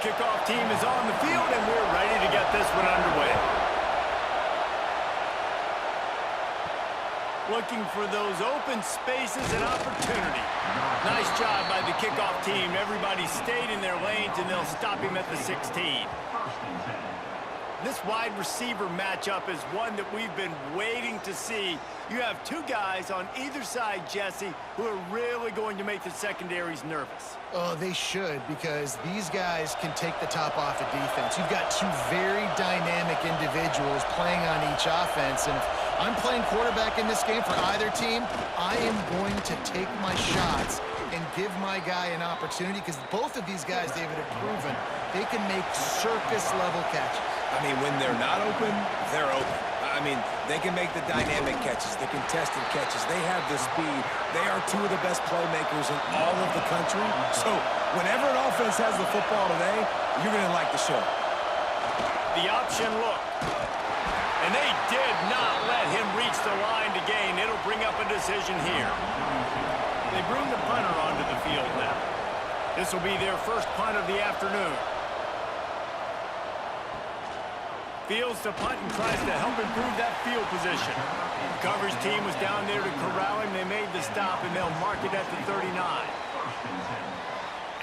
kickoff team is on the field, and we're ready to get this one underway. Looking for those open spaces and opportunity. Nice job by the kickoff team. Everybody stayed in their lanes, and they'll stop him at the 16. This wide receiver matchup is one that we've been waiting to see. You have two guys on either side, Jesse, who are really going to make the secondaries nervous. Oh, they should, because these guys can take the top off of defense. You've got two very dynamic individuals playing on each offense, and if I'm playing quarterback in this game for either team, I am going to take my shots and give my guy an opportunity, because both of these guys, David, have proven they can make circus-level catches. I mean, when they're not open, they're open. I mean, they can make the dynamic catches, the contested catches. They have the speed. They are two of the best playmakers in all of the country. So whenever an offense has the football today, you're going to like the show. The option look. And they did not let him reach the line to gain. It'll bring up a decision here. They bring the punter onto the field now. This will be their first punt of the afternoon. Fields to punt and tries to help improve that field position. The coverage team was down there to corral him. They made the stop, and they'll mark it at the 39.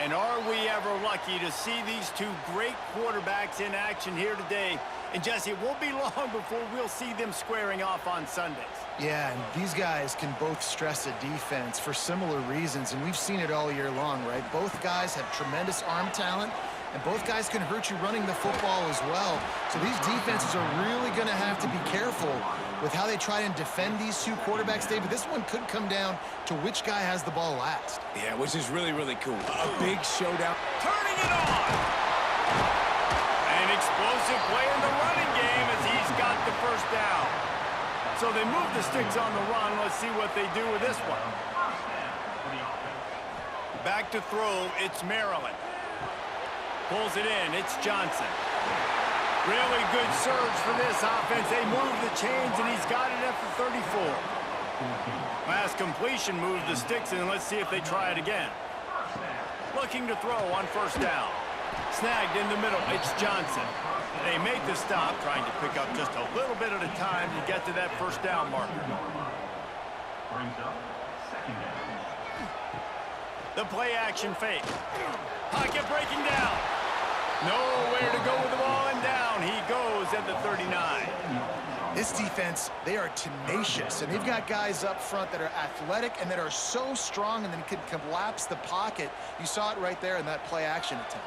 And are we ever lucky to see these two great quarterbacks in action here today? And, Jesse, it won't be long before we'll see them squaring off on Sundays. Yeah, and these guys can both stress a defense for similar reasons, and we've seen it all year long, right? Both guys have tremendous arm talent, and both guys can hurt you running the football as well. So these defenses are really going to have to be careful with how they try and defend these two quarterbacks, David. This one could come down to which guy has the ball last. Yeah, which is really, really cool. A big showdown. Turning it on! An explosive play in the running game as he's got the first down. So they move the sticks on the run. Let's see what they do with this one. Back to throw, it's Maryland. Pulls it in, it's Johnson. Really good surge for this offense. They move the chains, and he's got it at the 34. Last completion moved the sticks, and let's see if they try it again. Looking to throw on first down. Snagged in the middle, it's Johnson. They make the stop, trying to pick up just a little bit at a time to get to that first down marker. The play action fake. Pocket breaking down. Nowhere to go with the ball, and down he goes at the 39. This defense, they are tenacious, and they've got guys up front that are athletic and that are so strong and then can collapse the pocket. You saw it right there in that play action attempt.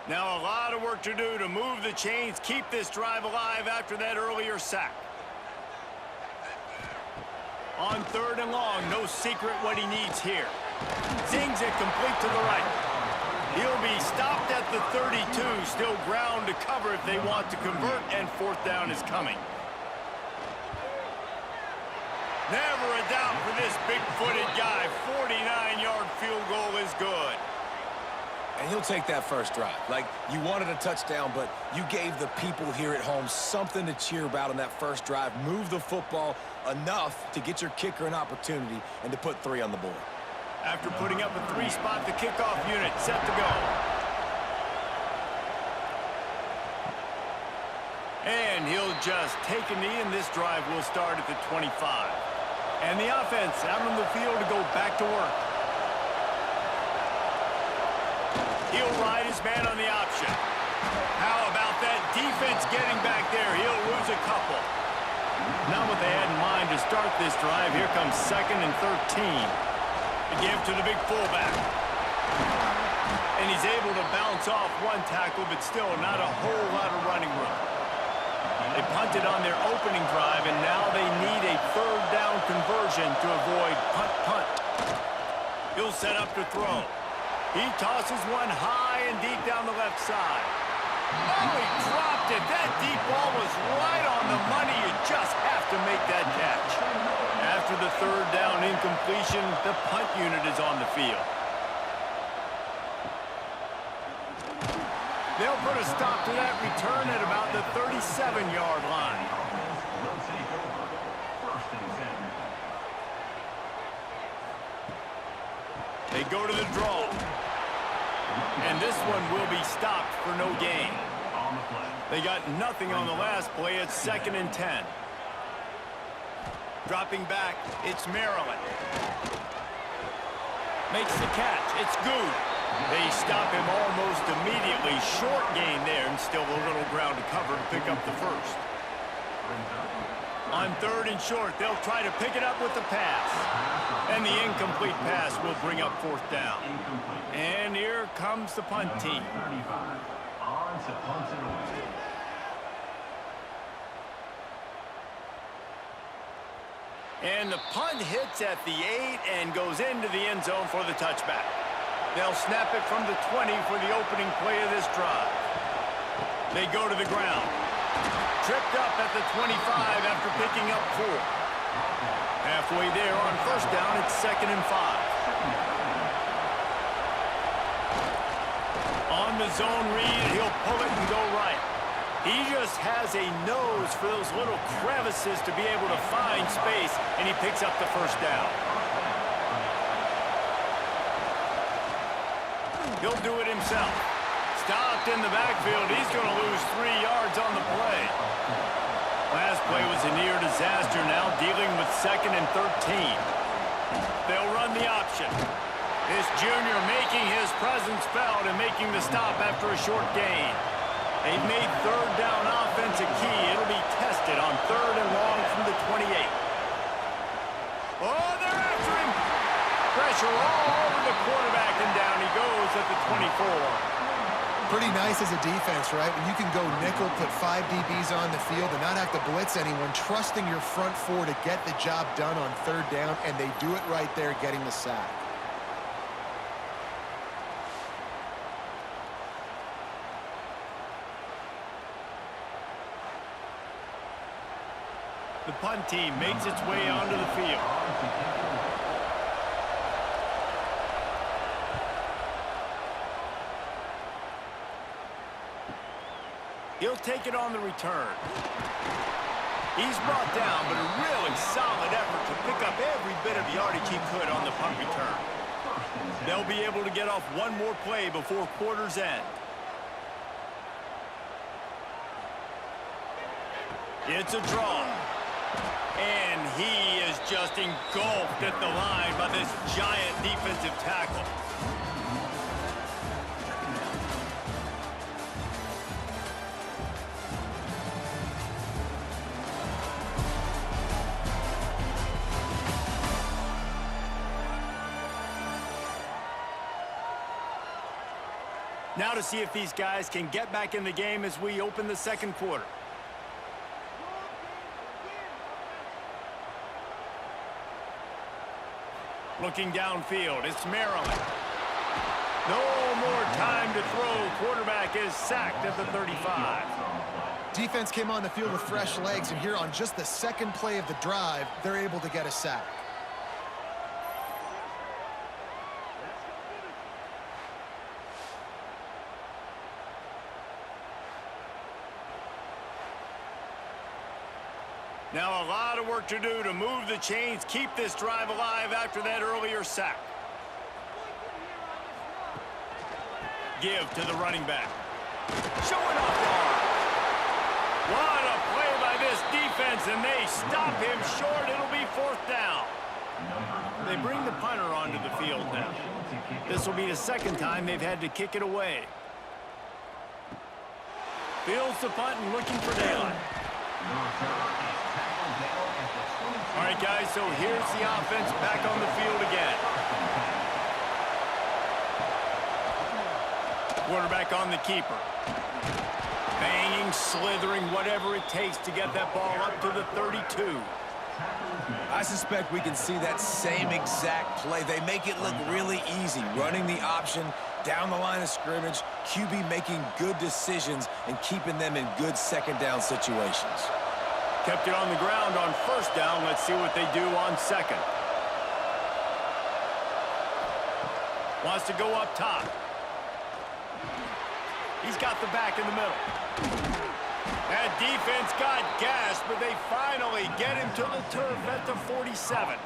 Now a lot of work to do to move the chains, keep this drive alive after that earlier sack. On third and long, no secret what he needs here. Zings it complete to the right. He'll be stopped at the 32, still ground to cover if they want to convert, and fourth down is coming. Never a doubt for this big-footed guy. 49-yard field goal is good. And he'll take that first drive. Like, you wanted a touchdown, but you gave the people here at home something to cheer about on that first drive. Move the football enough to get your kicker an opportunity and to put 3 on the board. After putting up a 3-spot, the kickoff unit set to go. And he'll just take a knee, and this drive will start at the 25. And the offense out on the field to go back to work. He'll ride his man on the option. How about that defense getting back there? He'll lose a couple. Not what they had in mind to start this drive. Here comes 2nd and 13. To give to the big fullback. And he's able to bounce off one tackle, but still not a whole lot of running room. They punted on their opening drive, and now they need a third down conversion to avoid punt. He'll set up to throw. He tosses one high and deep down the left side. Oh, he dropped it. That deep ball was right on the money. You just have to make that catch. After the third down incompletion, the punt unit is on the field. They'll put a stop to that return at about the 37-yard line. They go to the draw. And this one will be stopped for no gain. They got nothing on the last play. It's 2nd and 10. Dropping back, it's Maryland. Makes the catch. It's good. They stop him almost immediately. Short gain there, and still a little ground to cover to pick up the first. On 3rd and short, they'll try to pick it up with the pass. And the incomplete pass will bring up 4th down. And here comes the punt team. And the punt hits at the 8 and goes into the end zone for the touchback. They'll snap it from the 20 for the opening play of this drive. They go to the ground. Tripped up at the 25 after picking up 4. Halfway there on 1st down, it's 2nd and 5. On the zone read, he'll pull it and go right. He just has a nose for those little crevices to be able to find space, and he picks up the 1st down. He'll do it himself. Stopped in the backfield. He's going to lose 3 yards on the play. Last play was a near disaster, now dealing with 2nd and 13. They'll run the option. This junior making his presence felt and making the stop after a short gain. They've made 3rd down offense a key. It'll be tested on 3rd and long from the 28. Oh, they're after him. Pressure all over the quarterback, and down he goes at the 24. Pretty nice as a defense, right? When you can go nickel, put 5 DBs on the field and not have to blitz anyone, trusting your front 4 to get the job done on 3rd down, and they do it right there, getting the sack. The punt team makes its way onto the field. He'll take it on the return. He's brought down, but a really solid effort to pick up every bit of yardage he could on the punt return. They'll be able to get off one more play before quarter's end. It's a draw. And he is just engulfed at the line by this giant defensive tackle. Now to see if these guys can get back in the game as we open the 2nd quarter. Looking downfield, it's Maryland. No more time to throw. Quarterback is sacked at the 35. Defense came on the field with fresh legs, and here on just the 2nd play of the drive, they're able to get a sack. Now a lot of work to do to move the chains, keep this drive alive after that earlier sack. Give to the running back. Showing off the arm. What a play by this defense, and they stop him short. It'll be 4th down. They bring the punter onto the field now. This will be the 2nd time they've had to kick it away. Fields the punt and looking for daylight. All right, guys, so here's the offense back on the field again. Quarterback on the keeper. Banging, slithering, whatever it takes to get that ball up to the 32. I suspect we can see that same exact play. They make it look really easy, running the option down the line of scrimmage, QB making good decisions and keeping them in good 2nd down situations. Kept it on the ground on 1st down. Let's see what they do on 2nd. Wants to go up top. He's got the back in the middle. That defense got gassed, but they finally get him to the turf at the 47.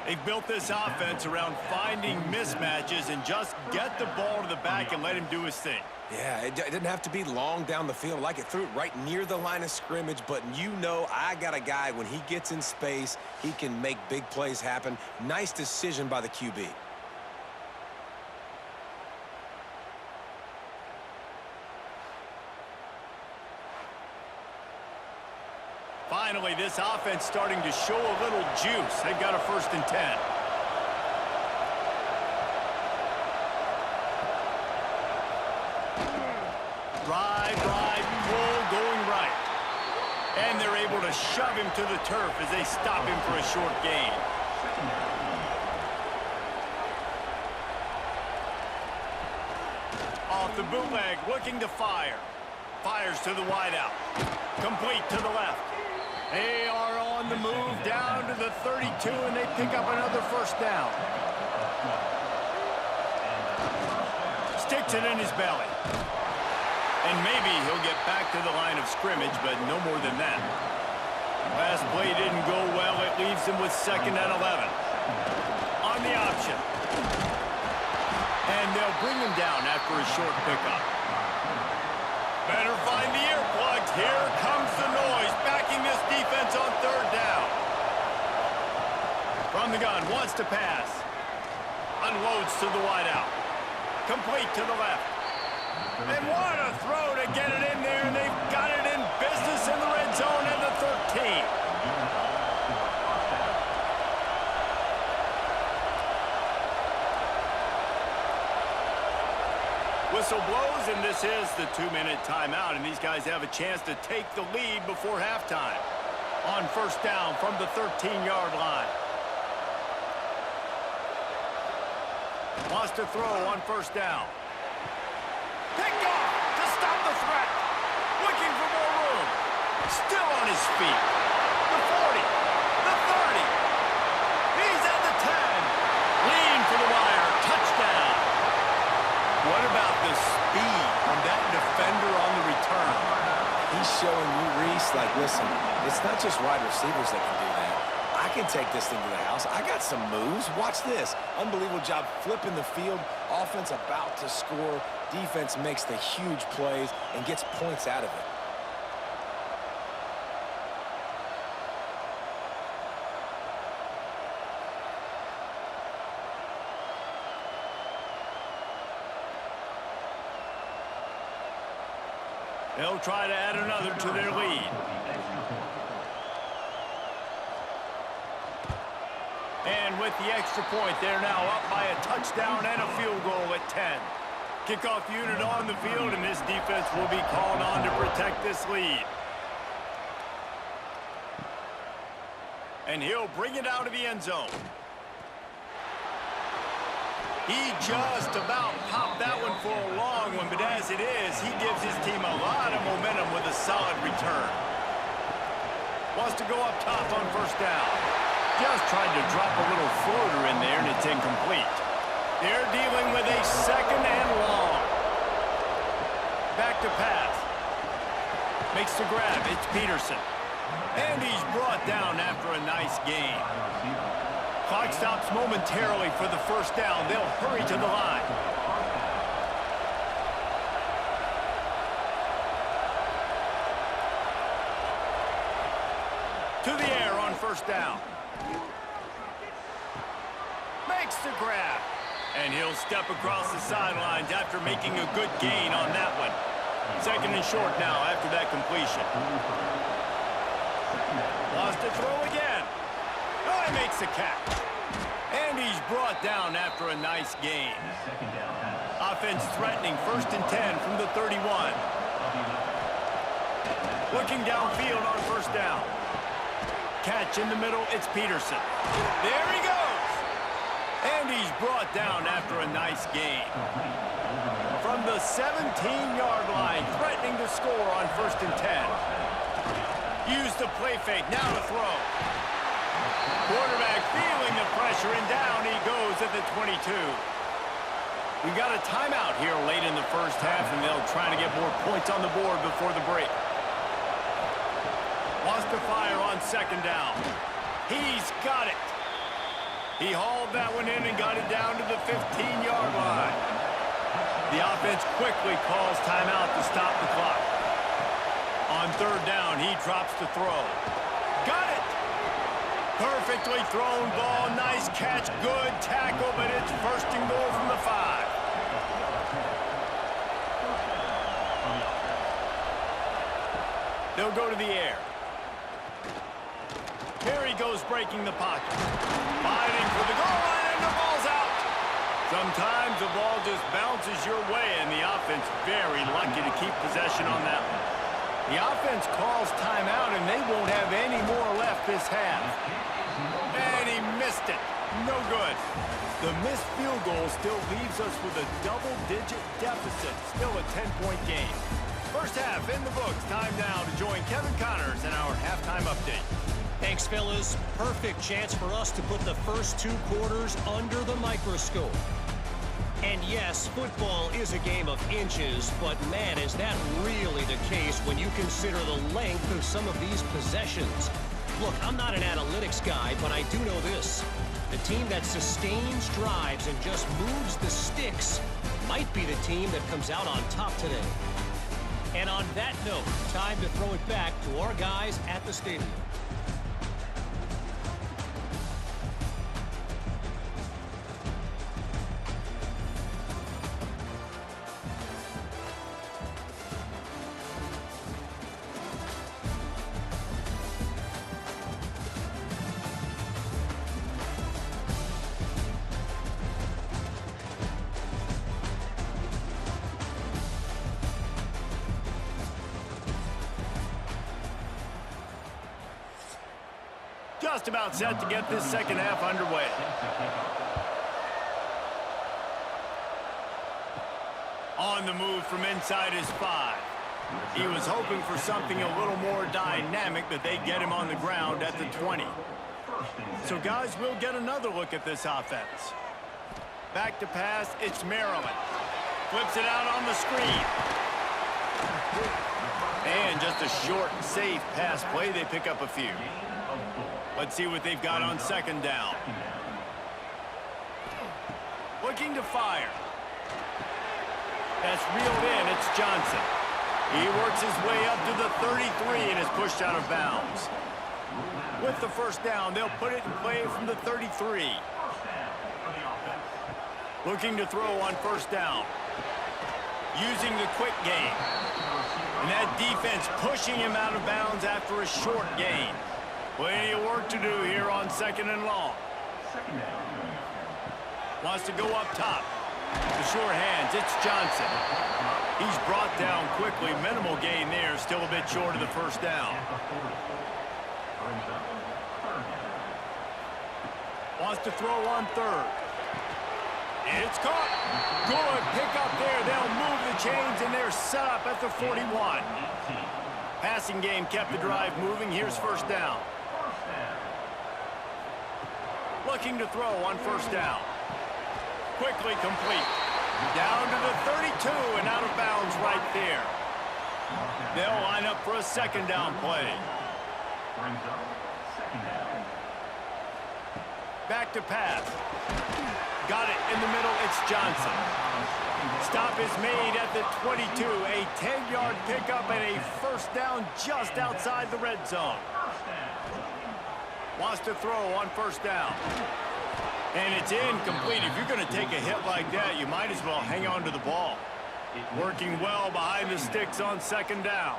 They've built this offense around finding mismatches and just get the ball to the back and let him do his thing. Yeah, it didn't have to be long down the field. Like it threw it right near the line of scrimmage, but you know I got a guy, when he gets in space, he can make big plays happen. Nice decision by the QB. Finally, this offense starting to show a little juice. They've got a 1st and 10. Ride, pull, going right. And they're able to shove him to the turf as they stop him for a short gain. Off the bootleg, looking to fire. Fires to the wideout. Complete to the left. They are on the move down to the 32, and they pick up another 1st down. Sticks it in his belly. And maybe he'll get back to the line of scrimmage, but no more than that. Last play didn't go well. It leaves him with 2nd and 11. On the option. And they'll bring him down after a short pickup. Better find the earplugs. Here comes the noise, backing this defense on 3rd down. From the gun, wants to pass. Unloads to the wideout. Complete to the left. And what a throw to get it in there. They've got it in business in the red zone at the 13. Whistle blows, and this is the 2-minute timeout, and these guys have a chance to take the lead before halftime. On 1st down from the 13-yard line. Wants to throw on 1st down. Picked off to stop the threat. Looking for more room. Still on his feet. The 40. The 30. He's at the 10. Lean for the wire. Touchdown. What about the speed from that defender on the return? He's showing you, Reese, like, listen, it's not just wide receivers that can do that. I can take this thing to the house. I got some moves. Watch this. Unbelievable job flipping the field. Offense about to score. Defense makes the huge plays and gets points out of it. They'll try to add another to their lead. And with the extra point, they're now up by a touchdown and a field goal at 10. Kickoff unit on the field, and this defense will be called on to protect this lead. And he'll bring it out of the end zone. He just about popped that one for a long one, but as it is, he gives his team a lot of momentum with a solid return. Wants to go up top on 1st down. Just tried to drop a little floater in there, and it's incomplete. They're dealing with a 2nd and long. Back to pass. Makes the grab. It's Peterson. And he's brought down after a nice gain. Clock stops momentarily for the 1st down. They'll hurry to the line. To the air on 1st down. Makes the grab. And he'll step across the sidelines after making a good gain on that one. 2nd and short now after that completion. Wants to throw again. Oh, he makes the catch. And he's brought down after a nice gain. Offense threatening 1st and 10 from the 31. Looking downfield on 1st down. Catch in the middle, it's Peterson. There he goes. And he's brought down after a nice gain. From the 17-yard line, threatening to score on 1st and 10. Use the play fake, now to throw. Quarterback feeling the pressure, and down he goes at the 22. We got a timeout here late in the first half, and they'll try to get more points on the board before the break. Wants to fire on second down. He's got it. He hauled that one in and got it down to the 15-yard line. The offense quickly calls timeout to stop the clock. On third down, he drops to throw. Got it! Perfectly thrown ball. Nice catch. Good tackle, but it's first and goal from the 5. They'll go to the air. Here he goes breaking the pocket. Fighting for the goal line, and the ball's out. Sometimes the ball just bounces your way, and the offense very lucky to keep possession on that one. The offense calls timeout, and they won't have any more left this half. And he missed it. No good. The missed field goal still leaves us with a double-digit deficit. Still a 10-point game. First half in the books. Time now to join Kevin Connors in our halftime update. Thanks, fellas. Perfect chance for us to put the first 2 quarters under the microscope. And yes, football is a game of inches, but man, is that really the case when you consider the length of some of these possessions. Look, I'm not an analytics guy, but I do know this. The team that sustains drives and just moves the sticks might be the team that comes out on top today. And on that note, time to throw it back to our guys at the stadium. Just about set to get this second half underway. On the move from inside his 5. He was hoping for something a little more dynamic, but they get him on the ground at the 20. So guys, we'll get another look at this offense. Back to pass, it's Maryland. Flips it out on the screen. And just a short, safe pass play. They pick up a few. Let's see what they've got on second down. Looking to fire. That's reeled in. It's Johnson. He works his way up to the 33 and is pushed out of bounds. With the first down, they'll put it in play from the 33. Looking to throw on first down. Using the quick game. And that defense pushing him out of bounds after a short gain. Plenty of work to do here on second and long. Wants to go up top. The short hands, it's Johnson. He's brought down quickly. Minimal gain there, still a bit short of the first down. Wants to throw on third. It's caught. Good pick up there. They'll move the chains, and they're set up at the 41. Passing game kept the drive moving. Here's first down. Looking to throw on first down. Quickly complete. Down to the 32 and out of bounds right there. They'll line up for a second down play. Back to pass. Got it in the middle. It's Johnson. Stop is made at the 22. A 10-yard pickup and a first down just outside the red zone. Wants to throw on first down. And it's incomplete. If you're going to take a hit like that, you might as well hang on to the ball. Working well behind the sticks on second down.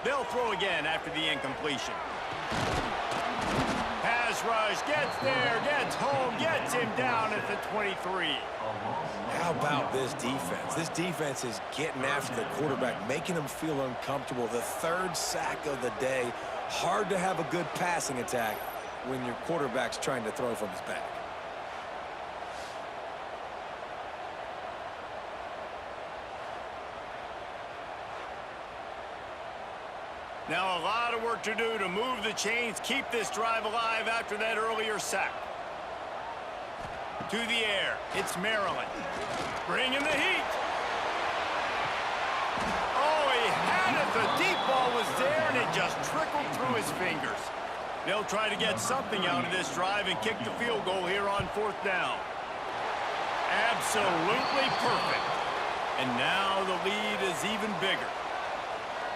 They'll throw again after the incompletion. Pass rush, gets there, gets home, gets him down at the 23. How about this defense? This defense is getting after the quarterback, making him feel uncomfortable. The third sack of the day. Hard to have a good passing attack when your quarterback's trying to throw from his back. Now a lot of work to do to move the chains, keep this drive alive after that earlier sack. To the air, it's Maryland. Bringing the heat. Oh, he had it. The deep ball was there, and it just trickled through his fingers. They'll try to get something out of this drive and kick the field goal here on 4th down. Absolutely perfect. And now the lead is even bigger.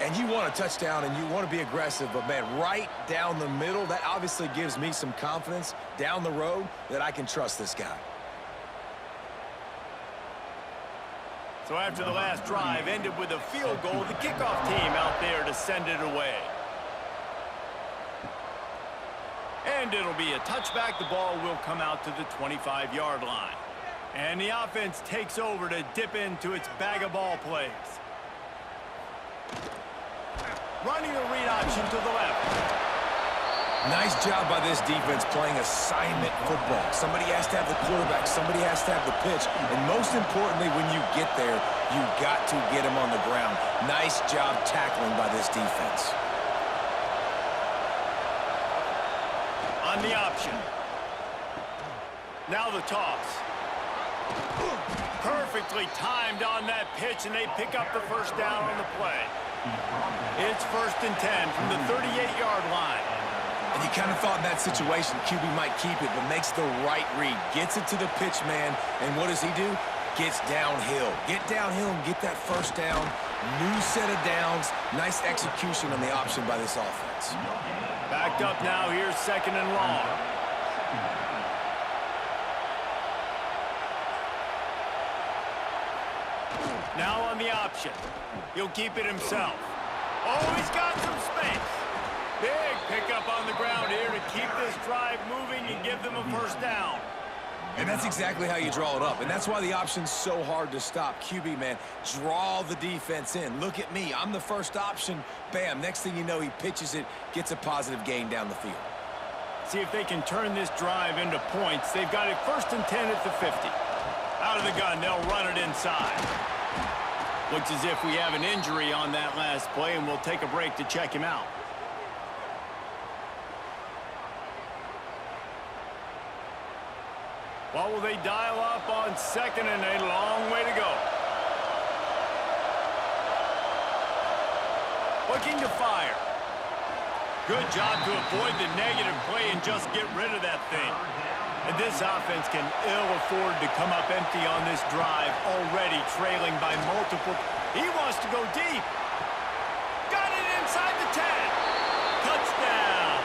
And you want a touchdown and you want to be aggressive, but, man, right down the middle, that obviously gives me some confidence down the road that I can trust this guy. So after the last drive ended with a field goal, the kickoff team out there to send it away. And it'll be a touchback. The ball will come out to the 25-yard line. And the offense takes over to dip into its bag of ball plays. Running a read option to the left. Nice job by this defense playing assignment football. Somebody has to have the quarterback. Somebody has to have the pitch. And most importantly, when you get there, you got to get him on the ground. Nice job tackling by this defense. On the option. Now the toss. Perfectly timed on that pitch, and they pick up the first down on the play. It's 1st and 10 from the 38-yard line. And you kind of thought in that situation QB might keep it, but makes the right read. Gets it to the pitch man, and what does he do? Gets downhill. Get downhill and get that first down. New set of downs. Nice execution on the option by this offense. Backed up now. Here's 2nd and long. Now on the option. He'll keep it himself. Oh, he's got some space. Big pickup on the ground here to keep this drive moving and give them a first down. And that's exactly how you draw it up. And that's why the option's so hard to stop. QB, man, draw the defense in. Look at me. I'm the first option. Bam. Next thing you know, he pitches it, gets a positive gain down the field. See if they can turn this drive into points. They've got it 1st and 10 at the 50. Out of the gun, they'll run it inside. Looks as if we have an injury on that last play, and we'll take a break to check him out. What will they dial up on 2nd and a long way to go? Looking to fire. Good job to avoid the negative play and just get rid of that thing. And this offense can ill afford to come up empty on this drive, already trailing by multiple. He wants to go deep. Got it inside the 10. Touchdown.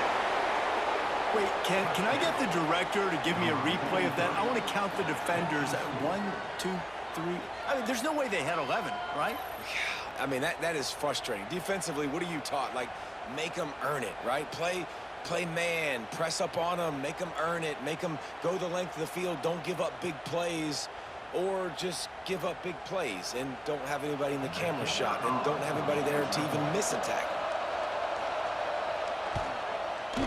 Wait, can I get the director to give me a replay of that? I want to count the defenders at 1, 2, 3. I mean, there's no way they had 11, right? I mean, that is frustrating. Defensively, what are you taught? Like, make them earn it, right? Play man, press up on them, make them earn it, make them go the length of the field, don't give up big plays, or just give up big plays and don't have anybody in the camera shot and don't have anybody there to even miss a tackle.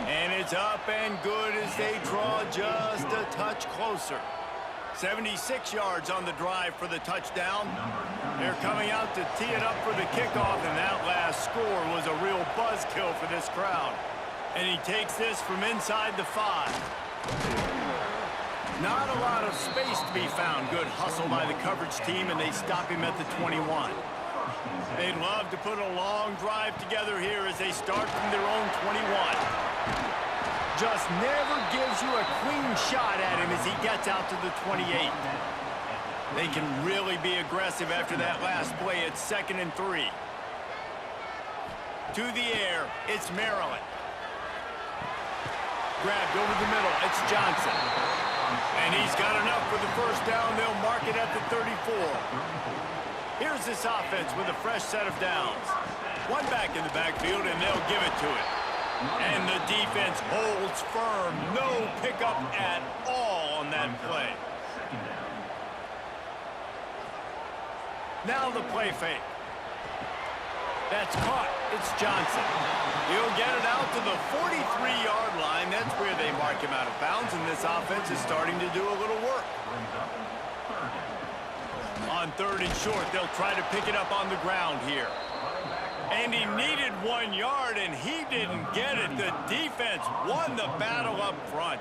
And it's up and good as they draw just a touch closer. 76 yards on the drive for the touchdown. They're coming out to tee it up for the kickoff, and that last score was a real buzzkill for this crowd. And he takes this from inside the 5. Not a lot of space to be found. Good hustle by the coverage team, and they stop him at the 21. They'd love to put a long drive together here as they start from their own 21. Just never gives you a clean shot at him as he gets out to the 28. They can really be aggressive after that last play at 2nd and 3. To the air, it's Maryland. Grabbed over the middle, it's Johnson. And he's got enough for the first down. They'll mark it at the 34. Here's this offense with a fresh set of downs. One back in the backfield, and they'll give it to it. And the defense holds firm. No pickup at all on that play. Now the play fake. That's caught. It's Johnson. He'll get it out to the 43-yard line. That's where they mark him out of bounds, and this offense is starting to do a little work. On 3rd and short, they'll try to pick it up on the ground here. And he needed 1 yard, and he didn't get it. The defense won the battle up front.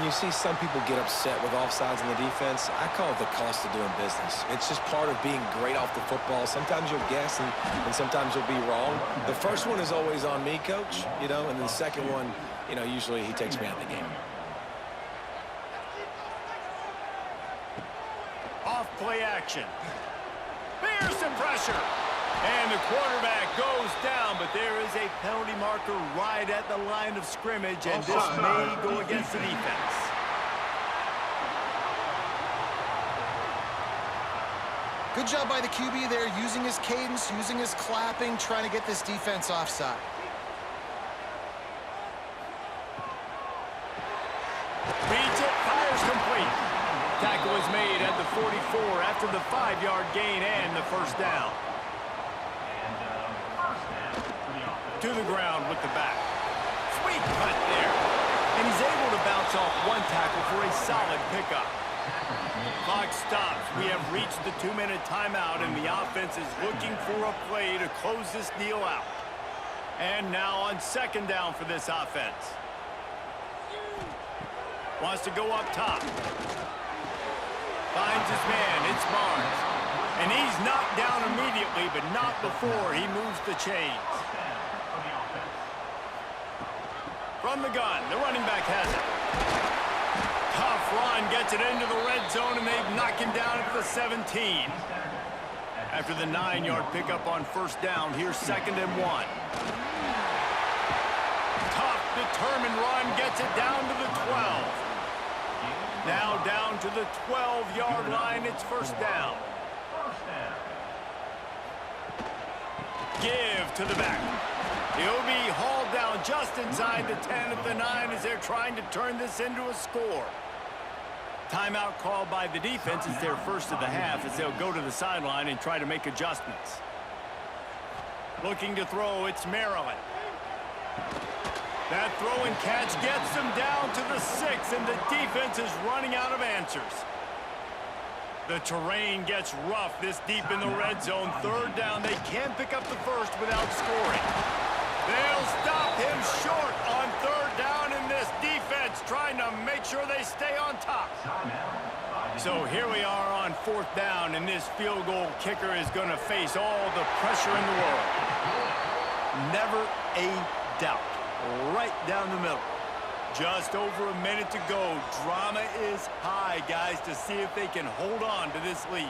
when you see some people get upset with offsides in the defense, I call it the cost of doing business. It's just part of being great off the football. Sometimes you'll guess and sometimes you'll be wrong. The first one is always on me, Coach, you know, and the second one, you know, usually he takes me out of the game. Off play action. There's some pressure. And the quarterback goes down, but there is a penalty marker right at the line of scrimmage, and this may go against the defense. Good job by the QB there, using his cadence, using his clapping, trying to get this defense offside. Beats it, fires complete. Tackle is made at the 44 after the 5-yard gain and the first down. To the ground with the back. Sweet cut there. And he's able to bounce off one tackle for a solid pickup. Clock stops. We have reached the 2-minute timeout, and the offense is looking for a play to close this deal out. And now on second down for this offense. Wants to go up top. Finds his man. It's Barnes. And he's knocked down immediately, but not before he moves the chains. From the gun, the running back has it. Tough run, gets it into the red zone, and they knock him down at the 17. After the 9-yard pickup on first down, here's 2nd and 1. Tough, determined run, gets it down to the 12. Now down to the 12-yard line, it's first down. Give to the back. He'll be hauled down just inside the 10 at the 9 as they're trying to turn this into a score. Timeout called by the defense. It's their first of the half as they'll go to the sideline and try to make adjustments. Looking to throw, it's Maryland. That throw and catch gets them down to the 6, and the defense is running out of answers. The terrain gets rough this deep in the red zone. Third down, they can't pick up the first without scoring. They'll stop him short on third down, and this defense trying to make sure they stay on top. So here we are on fourth down, and this field goal kicker is going to face all the pressure in the world. Never a doubt. Right down the middle. Just over a minute to go. Drama is high, guys, to see if they can hold on to this lead.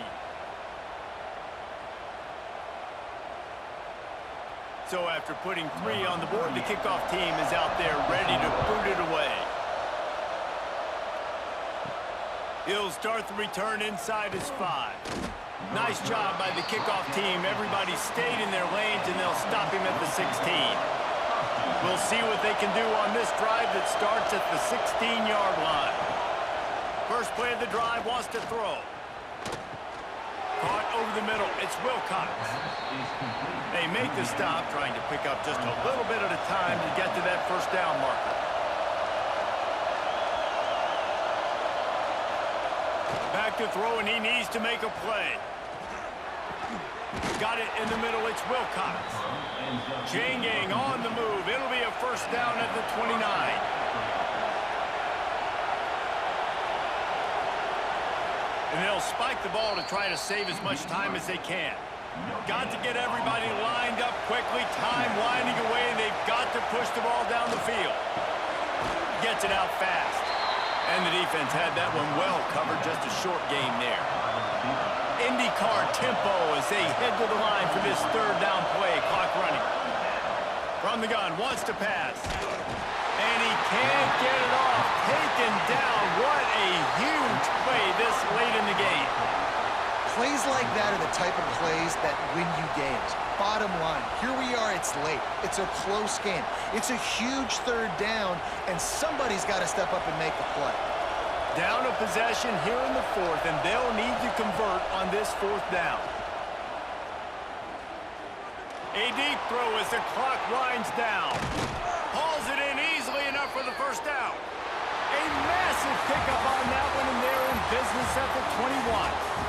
So after putting 3 on the board, the kickoff team is out there ready to boot it away. He'll start the return inside his 5. Nice job by the kickoff team. Everybody stayed in their lanes, and they'll stop him at the 16. We'll see what they can do on this drive that starts at the 16-yard line. First play of the drive, wants to throw. Caught over the middle. It's Wilcox. They make the stop, trying to pick up just a little bit at a time to get to that first down marker. Back to throw, and he needs to make a play. Got it in the middle. It's Wilcox. Janging on the move. It'll be a first down at the 29. And they'll spike the ball to try to save as much time as they can. Got to get everybody lined up quickly. Time winding away, and they've got to push the ball down the field. Gets it out fast. And the defense had that one well covered. Just a short game there. IndyCar tempo as they head to the line for this third down play. Clock running. From the gun, wants to pass. And he can't get it off. Taken down. What a huge play this late in the game. Plays like that are the type of plays that win you games. Bottom line, here we are, it's late. It's a close game. It's a huge third down, and somebody's got to step up and make the play. Down a possession here in the fourth, and they'll need to convert on this fourth down. A deep throw as the clock winds down. Hauls it in easily enough for the first down. A massive pickup on that one, and they're in business at the 21.